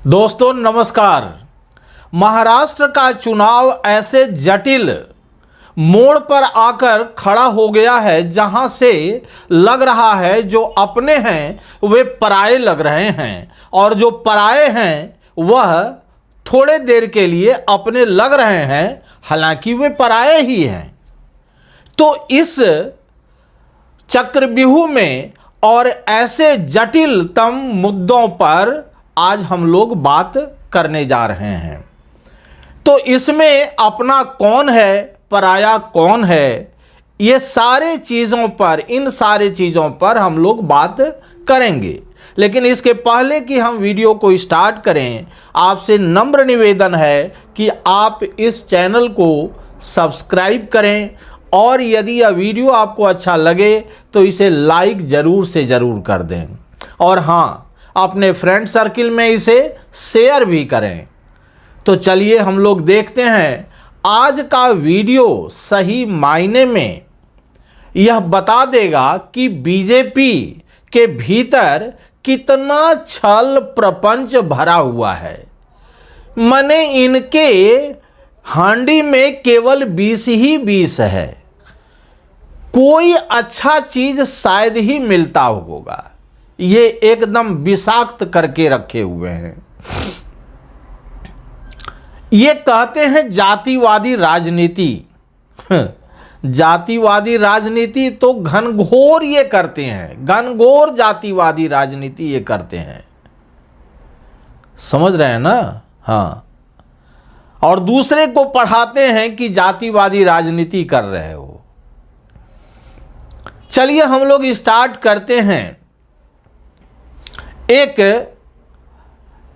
दोस्तों नमस्कार। महाराष्ट्र का चुनाव ऐसे जटिल मोड़ पर आकर खड़ा हो गया है जहां से लग रहा है जो अपने हैं वे पराये लग रहे हैं और जो पराये हैं वह थोड़े देर के लिए अपने लग रहे हैं, हालांकि वे पराये ही हैं। तो इस चक्रव्यूह में और ऐसे जटिलतम मुद्दों पर आज हम लोग बात करने जा रहे हैं। तो इसमें अपना कौन है, पराया कौन है, ये सारे चीज़ों पर, इन सारे चीज़ों पर हम लोग बात करेंगे। लेकिन इसके पहले कि हम वीडियो को स्टार्ट करें, आपसे नम्र निवेदन है कि आप इस चैनल को सब्सक्राइब करें और यदि यह वीडियो आपको अच्छा लगे तो इसे लाइक ज़रूर से ज़रूर कर दें और हाँ, अपने फ्रेंड सर्किल में इसे शेयर भी करें। तो चलिए हम लोग देखते हैं आज का वीडियो सही मायने में यह बता देगा कि बीजेपी के भीतर कितना छल प्रपंच भरा हुआ है। मने इनके हांडी में केवल 20 ही 20 है, कोई अच्छा चीज शायद ही मिलता होगा। ये एकदम विषाक्त करके रखे हुए हैं। ये कहते हैं जातिवादी राजनीति। जातिवादी राजनीति तो घनघोर ये करते हैं, घनघोर जातिवादी राजनीति ये करते हैं। समझ रहे हैं ना? हाँ। और दूसरे को पढ़ाते हैं कि जातिवादी राजनीति कर रहे हो। चलिए हम लोग स्टार्ट करते हैं। एक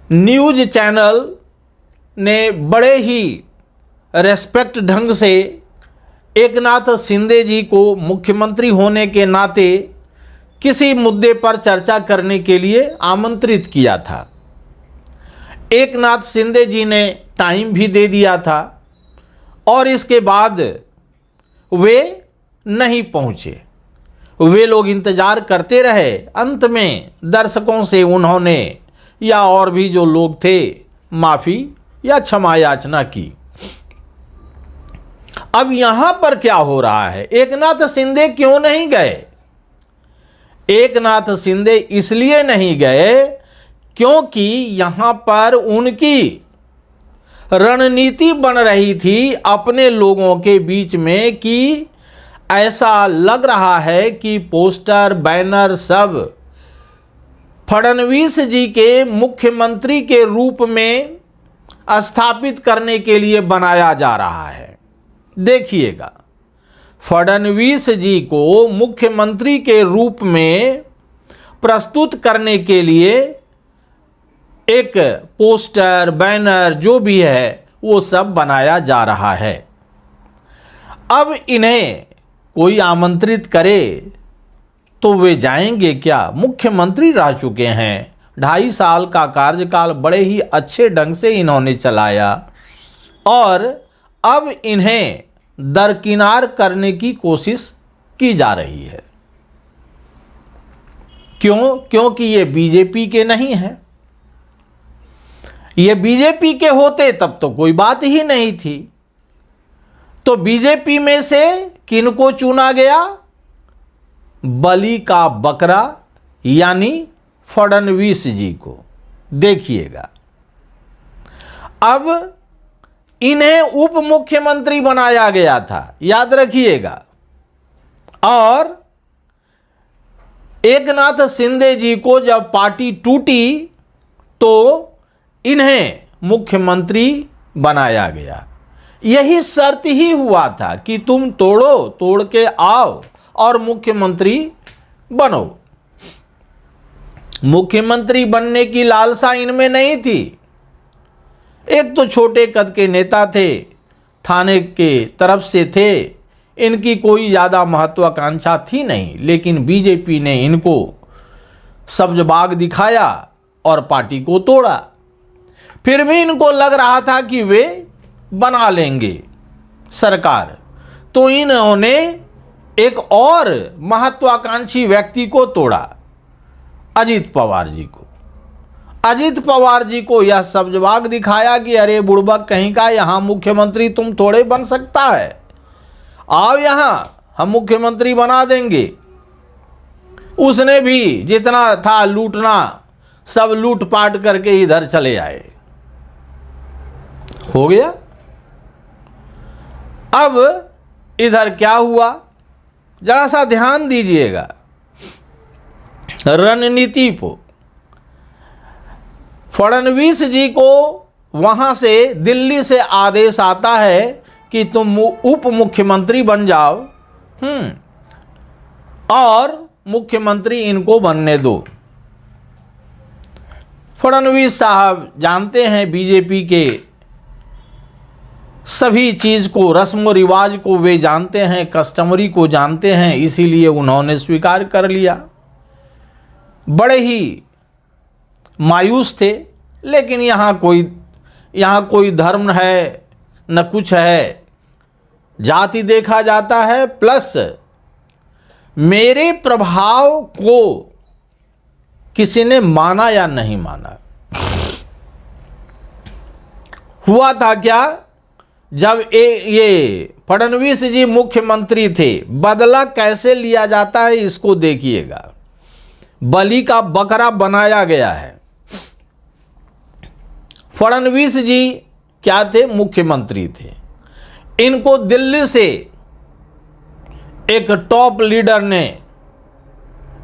न्यूज चैनल ने बड़े ही रेस्पेक्ट ढंग से एकनाथ शिंदे जी को मुख्यमंत्री होने के नाते किसी मुद्दे पर चर्चा करने के लिए आमंत्रित किया था। एकनाथ शिंदे जी ने टाइम भी दे दिया था और इसके बाद वे नहीं पहुंचे। वे लोग इंतजार करते रहे। अंत में दर्शकों से उन्होंने या और भी जो लोग थे माफ़ी या क्षमा याचना की। अब यहां पर क्या हो रहा है? एकनाथ शिंदे क्यों नहीं गए? एकनाथ शिंदे इसलिए नहीं गए क्योंकि यहां पर उनकी रणनीति बन रही थी अपने लोगों के बीच में कि ऐसा लग रहा है कि पोस्टर बैनर सब फडणवीस जी के मुख्यमंत्री के रूप में स्थापित करने के लिए बनाया जा रहा है। देखिएगा, फडणवीस जी को मुख्यमंत्री के रूप में प्रस्तुत करने के लिए एक पोस्टर बैनर जो भी है वो सब बनाया जा रहा है। अब इन्हें कोई आमंत्रित करे तो वे जाएंगे क्या? मुख्यमंत्री रह चुके हैं, 2.5 साल का कार्यकाल बड़े ही अच्छे ढंग से इन्होंने चलाया और अब इन्हें दरकिनार करने की कोशिश की जा रही है। क्यों? क्योंकि ये बीजेपी के नहीं हैं। ये बीजेपी के होते तब तो कोई बात ही नहीं थी। तो बीजेपी में से किनको चुना गया? बलि का बकरा यानी फडणवीस जी को। देखिएगा, अब इन्हें उप मुख्यमंत्री बनाया गया था, याद रखिएगा। और एकनाथ शिंदे जी को जब पार्टी टूटी तो इन्हें मुख्यमंत्री बनाया गया। यही शर्त ही हुआ था कि तुम तोड़ के आओ और मुख्यमंत्री बनो। मुख्यमंत्री बनने की लालसा इनमें नहीं थी। एक तो छोटे कद के नेता थे, थाने के तरफ से थे, इनकी कोई ज़्यादा महत्वाकांक्षा थी नहीं। लेकिन बीजेपी ने इनको सब्जबाग दिखाया और पार्टी को तोड़ा। फिर भी इनको लग रहा था कि वे बना लेंगे सरकार, तो इन्होंने एक और महत्वाकांक्षी व्यक्ति को तोड़ा, अजीत पवार जी को। अजित पवार जी को यह सब्जवाग दिखाया कि अरे बुड़बक कहीं का, यहां मुख्यमंत्री तुम थोड़े बन सकता है, आओ यहां हम मुख्यमंत्री बना देंगे। उसने भी जितना था लूटना सब लूटपाट करके इधर चले आए। हो गया। अब इधर क्या हुआ, जरा सा ध्यान दीजिएगा रणनीति को। फडणवीस जी को वहां से दिल्ली से आदेश आता है कि तुम उप मुख्यमंत्री बन जाओ, और मुख्यमंत्री इनको बनने दो। फडणवीस साहब जानते हैं बीजेपी के सभी चीज को, रस्म रिवाज को वे जानते हैं, कस्टमरी को जानते हैं, इसीलिए उन्होंने स्वीकार कर लिया। बड़े ही मायूस थे, लेकिन यहाँ कोई धर्म है न कुछ है, जाति देखा जाता है, प्लस मेरे प्रभाव को किसी ने माना या नहीं माना। हुआ था क्या, जब ये फडणवीस जी मुख्यमंत्री थे, बदला कैसे लिया जाता है इसको देखिएगा। बलि का बकरा बनाया गया है। फडणवीस जी क्या थे, मुख्यमंत्री थे। इनको दिल्ली से एक टॉप लीडर ने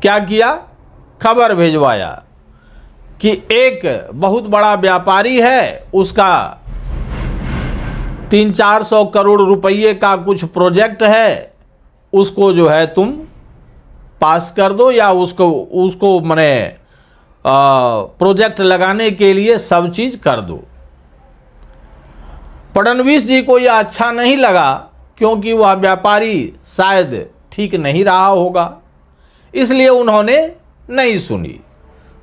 क्या किया, खबर भेजवाया कि एक बहुत बड़ा व्यापारी है, उसका 300-400 करोड़ रुपये का कुछ प्रोजेक्ट है, उसको जो है तुम पास कर दो, या उसको माने प्रोजेक्ट लगाने के लिए सब चीज कर दो। फडणवीस जी को यह अच्छा नहीं लगा, क्योंकि वह व्यापारी शायद ठीक नहीं रहा होगा, इसलिए उन्होंने नहीं सुनी।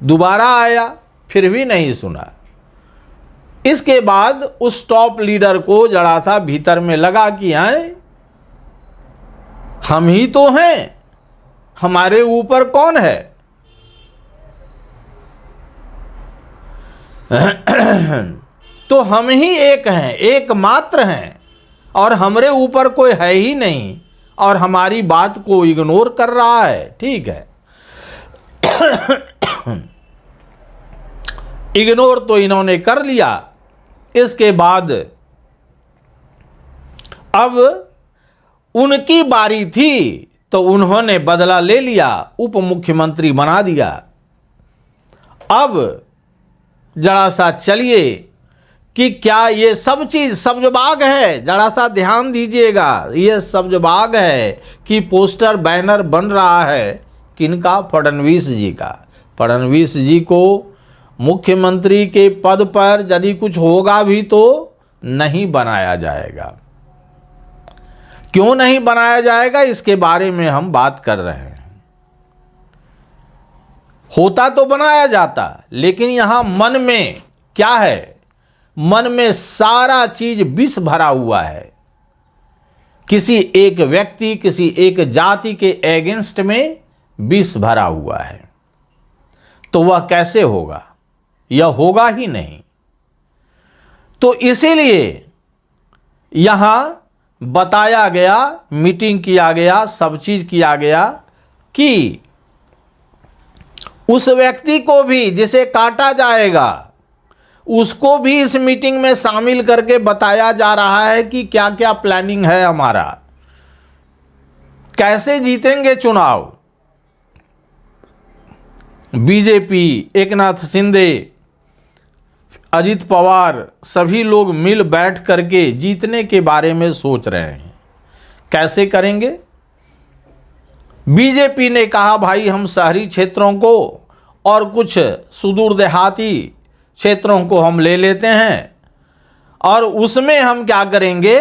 दोबारा आया, फिर भी नहीं सुना। इसके बाद उस टॉप लीडर को जरा सा भीतर में लगा कि हम ही तो हैं, हमारे ऊपर कौन है। तो हम ही एक हैं, एकमात्र हैं, और हमारे ऊपर कोई है ही नहीं, और हमारी बात को इग्नोर कर रहा है। ठीक है, इग्नोर तो इन्होंने कर लिया। इसके बाद अब उनकी बारी थी, तो उन्होंने बदला ले लिया, उप मुख्यमंत्री बना दिया। अब जरा सा चलिए कि क्या ये सब चीज सब्जबाग है, जरा सा ध्यान दीजिएगा। ये सब्जबाग है कि पोस्टर बैनर बन रहा है किनका, फडणवीस जी का। फडणवीस जी को मुख्यमंत्री के पद पर यदि कुछ होगा भी तो नहीं बनाया जाएगा। क्यों नहीं बनाया जाएगा, इसके बारे में हम बात कर रहे हैं। होता तो बनाया जाता, लेकिन यहां मन में क्या है, मन में सारा चीज विष भरा हुआ है। किसी एक व्यक्ति, किसी एक जाति के एगेंस्ट में विष भरा हुआ है, तो वह कैसे होगा, यह होगा ही नहीं। तो इसीलिए यहां बताया गया, मीटिंग किया गया, सब चीज किया गया कि उस व्यक्ति को भी जिसे काटा जाएगा, उसको भी इस मीटिंग में शामिल करके बताया जा रहा है कि क्या क्या प्लानिंग है हमारा, कैसे जीतेंगे चुनाव। बीजेपी, एकनाथ शिंदे, अजित पवार, सभी लोग मिल बैठ करके जीतने के बारे में सोच रहे हैं, कैसे करेंगे। बीजेपी ने कहा भाई हम शहरी क्षेत्रों को और कुछ सुदूर देहाती क्षेत्रों को हम ले लेते हैं, और उसमें हम क्या करेंगे,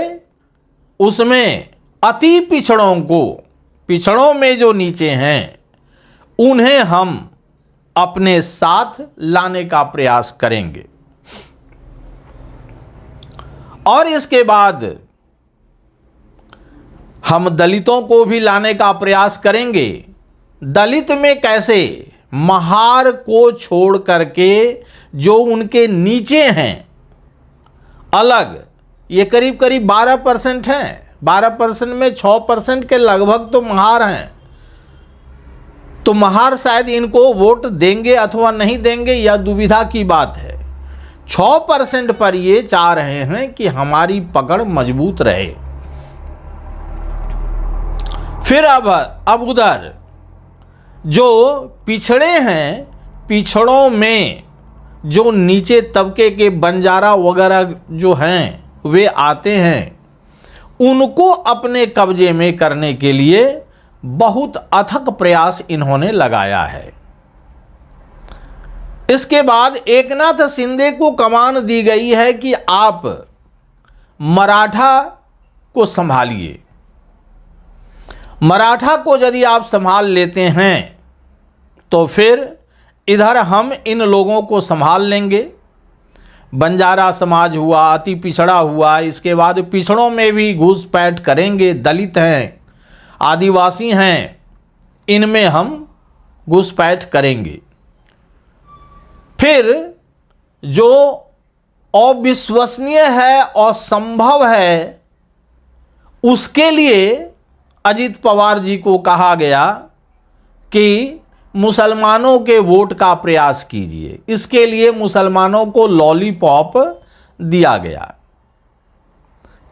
उसमें अति पिछड़ों को, पिछड़ों में जो नीचे हैं, उन्हें हम अपने साथ लाने का प्रयास करेंगे। और इसके बाद हम दलितों को भी लाने का प्रयास करेंगे। दलित में कैसे, महार को छोड़ करके जो उनके नीचे हैं अलग, ये करीब करीब 12% हैं। 12% में 6% के लगभग तो महार हैं। तो महार शायद इनको वोट देंगे अथवा नहीं देंगे, यह दुविधा की बात है। 6% पर ये चाह रहे हैं कि हमारी पकड़ मजबूत रहे। फिर अब उधर जो पिछड़े हैं, पिछड़ों में जो नीचे तबके के बंजारा वगैरह जो हैं वे आते हैं, उनको अपने कब्जे में करने के लिए बहुत अथक प्रयास इन्होंने लगाया है। इसके बाद एकनाथ शिंदे को कमान दी गई है कि आप मराठा को संभालिए। मराठा को यदि आप संभाल लेते हैं तो फिर इधर हम इन लोगों को संभाल लेंगे। बंजारा समाज हुआ, अति पिछड़ा हुआ, इसके बाद पिछड़ों में भी घुसपैठ करेंगे। दलित हैं, आदिवासी हैं, इनमें हम घुसपैठ करेंगे। फिर जो अविश्वसनीय है, असंभव है, उसके लिए अजित पवार जी को कहा गया कि मुसलमानों के वोट का प्रयास कीजिए। इसके लिए मुसलमानों को लॉलीपॉप दिया गया।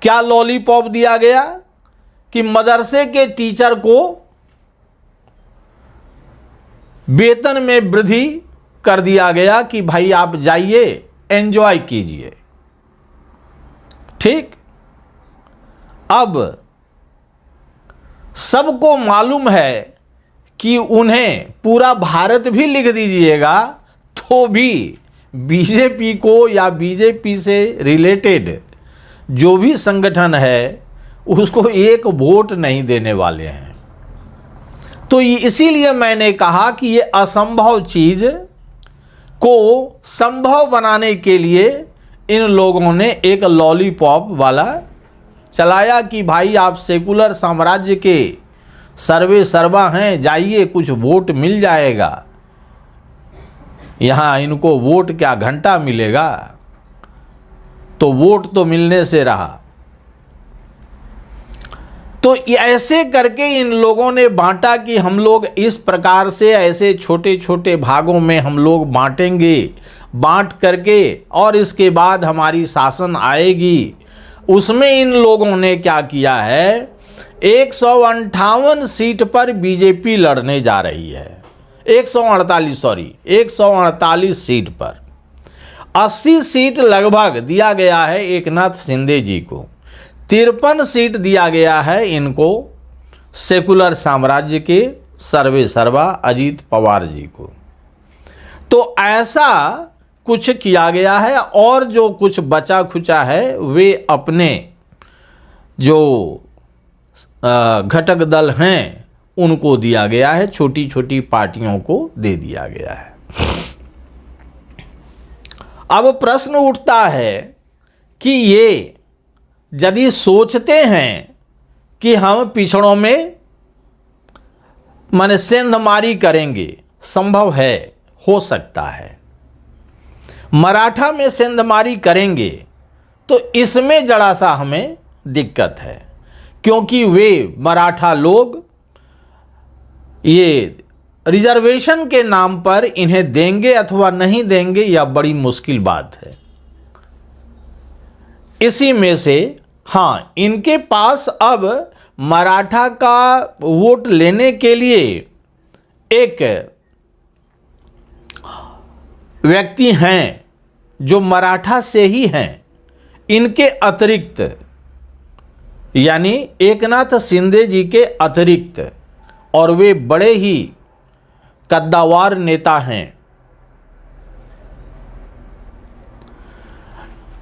क्या लॉलीपॉप दिया गया? कि मदरसे के टीचर को वेतन में वृद्धि कर दिया गया कि भाई आप जाइए, एंजॉय कीजिए। ठीक, अब सबको मालूम है कि उन्हें पूरा भारत भी लिख दीजिएगा तो भी बीजेपी को या बीजेपी से रिलेटेड जो भी संगठन है उसको एक वोट नहीं देने वाले हैं। तो इसीलिए मैंने कहा कि ये असंभव चीज को संभव बनाने के लिए इन लोगों ने एक लॉलीपॉप वाला चलाया कि भाई आप सेकुलर साम्राज्य के सर्वे सर्वा हैं, जाइए कुछ वोट मिल जाएगा। यहाँ इनको वोट क्या घंटा मिलेगा, तो वोट तो मिलने से रहा। तो ऐसे करके इन लोगों ने बांटा कि हम लोग इस प्रकार से ऐसे छोटे छोटे भागों में हम लोग बांटेंगे, बांट करके और इसके बाद हमारी शासन आएगी। उसमें इन लोगों ने क्या किया है, 158 सीट पर बीजेपी लड़ने जा रही है। 148 सीट पर 80 सीट लगभग दिया गया है एकनाथ शिंदे जी को, 53 सीट दिया गया है इनको सेकुलर साम्राज्य के सर्वे सर्वा अजीत पवार जी को। तो ऐसा कुछ किया गया है और जो कुछ बचा खुचा है वे अपने जो घटक दल हैं उनको दिया गया है, छोटी छोटी पार्टियों को दे दिया गया है। अब प्रश्न उठता है कि ये यदि सोचते हैं कि हम पिछड़ों में माने सेंधमारी करेंगे, संभव है, हो सकता है। मराठा में सेंधमारी करेंगे तो इसमें जरा सा हमें दिक्कत है, क्योंकि वे मराठा लोग ये रिजर्वेशन के नाम पर इन्हें देंगे अथवा नहीं देंगे, यह बड़ी मुश्किल बात है। इसी में से हाँ, इनके पास अब मराठा का वोट लेने के लिए एक व्यक्ति हैं जो मराठा से ही हैं, इनके अतिरिक्त यानी एकनाथ शिंदे जी के अतिरिक्त, और वे बड़े ही कद्दावर नेता हैं,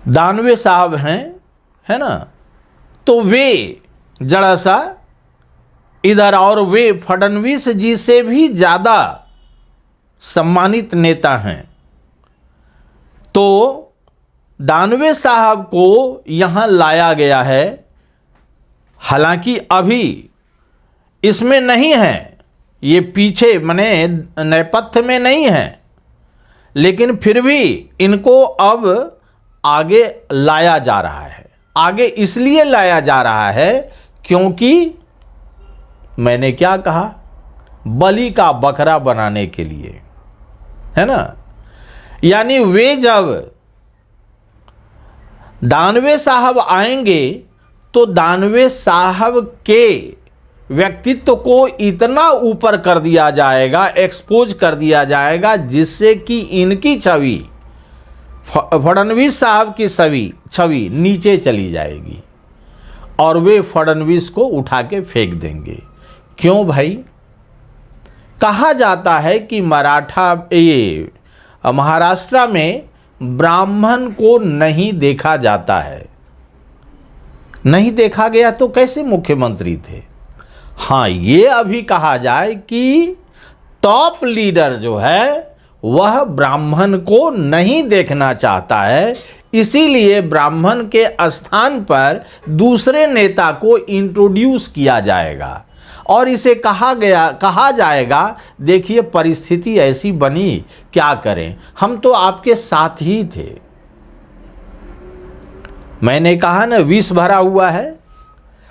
दानवे साहब हैं, है ना। तो वे जरा सा इधर, और वे फडणवीस जी से भी ज़्यादा सम्मानित नेता हैं। तो दानवे साहब को यहाँ लाया गया है, हालांकि अभी इसमें नहीं है, ये पीछे माने नेपथ्य में नहीं है, लेकिन फिर भी इनको अब आगे लाया जा रहा है। आगे इसलिए लाया जा रहा है क्योंकि मैंने क्या कहा, बलि का बकरा बनाने के लिए, है ना। यानी वे जब दानवे साहब आएंगे तो दानवे साहब के व्यक्तित्व को इतना ऊपर कर दिया जाएगा, एक्सपोज कर दिया जाएगा, जिससे कि इनकी छवि, फडणवीस साहब की छवि नीचे चली जाएगी और वे फडणवीस को उठा के फेंक देंगे। क्यों भाई? कहा जाता है कि महाराष्ट्र में ब्राह्मण को नहीं देखा जाता है। नहीं देखा गया तो कैसे मुख्यमंत्री थे? हाँ, ये अभी कहा जाए कि टॉप लीडर जो है वह ब्राह्मण को नहीं देखना चाहता है, इसीलिए ब्राह्मण के स्थान पर दूसरे नेता को इंट्रोड्यूस किया जाएगा और इसे कहा जाएगा, देखिए परिस्थिति ऐसी बनी, क्या करें, हम तो आपके साथ ही थे। मैंने कहा ना, विष भरा हुआ है,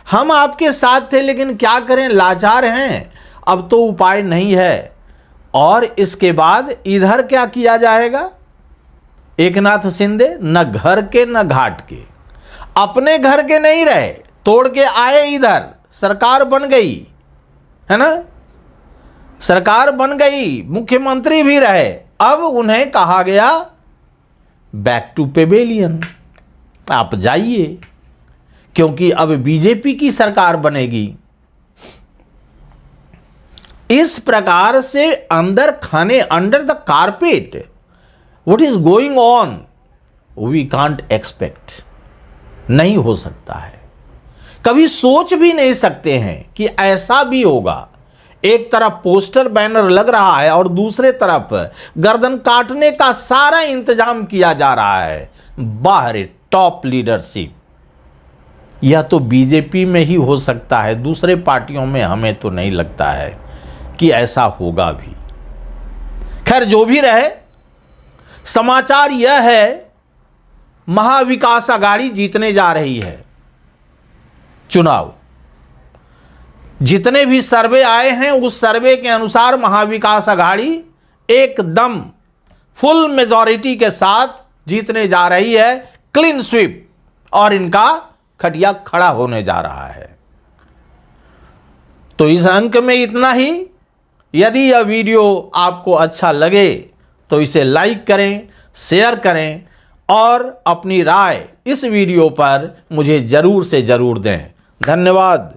हम आपके साथ थे, लेकिन क्या करें, लाचार हैं, अब तो उपाय नहीं है। और इसके बाद इधर क्या किया जाएगा? एकनाथ शिंदे न घर के न घाट के, अपने घर के नहीं रहे, तोड़ के आए इधर, सरकार बन गई, है ना, सरकार बन गई, मुख्यमंत्री भी रहे। अब उन्हें कहा गया बैक टू पेवेलियन, आप जाइए, क्योंकि अब बीजेपी की सरकार बनेगी। इस प्रकार से अंदर खाने, under the carpet, what is going on we can't expect, नहीं हो सकता है, कभी सोच भी नहीं सकते हैं कि ऐसा भी होगा। एक तरफ पोस्टर बैनर लग रहा है और दूसरे तरफ गर्दन काटने का सारा इंतजाम किया जा रहा है। बाहर टॉप लीडरशिप, यह तो बीजेपी में ही हो सकता है, दूसरे पार्टियों में हमें तो नहीं लगता है कि ऐसा होगा भी। खैर, जो भी रहे, समाचार यह है, महाविकास आघाड़ी जीतने जा रही है चुनाव। जितने भी सर्वे आए हैं उस सर्वे के अनुसार महाविकास आघाड़ी एकदम फुल मेजॉरिटी के साथ जीतने जा रही है, क्लीन स्वीप, और इनका खटिया खड़ा होने जा रहा है। तो इस अंक में इतना ही। यदि यह वीडियो आपको अच्छा लगे तो इसे लाइक करें, शेयर करें और अपनी राय इस वीडियो पर मुझे जरूर से जरूर दें। धन्यवाद।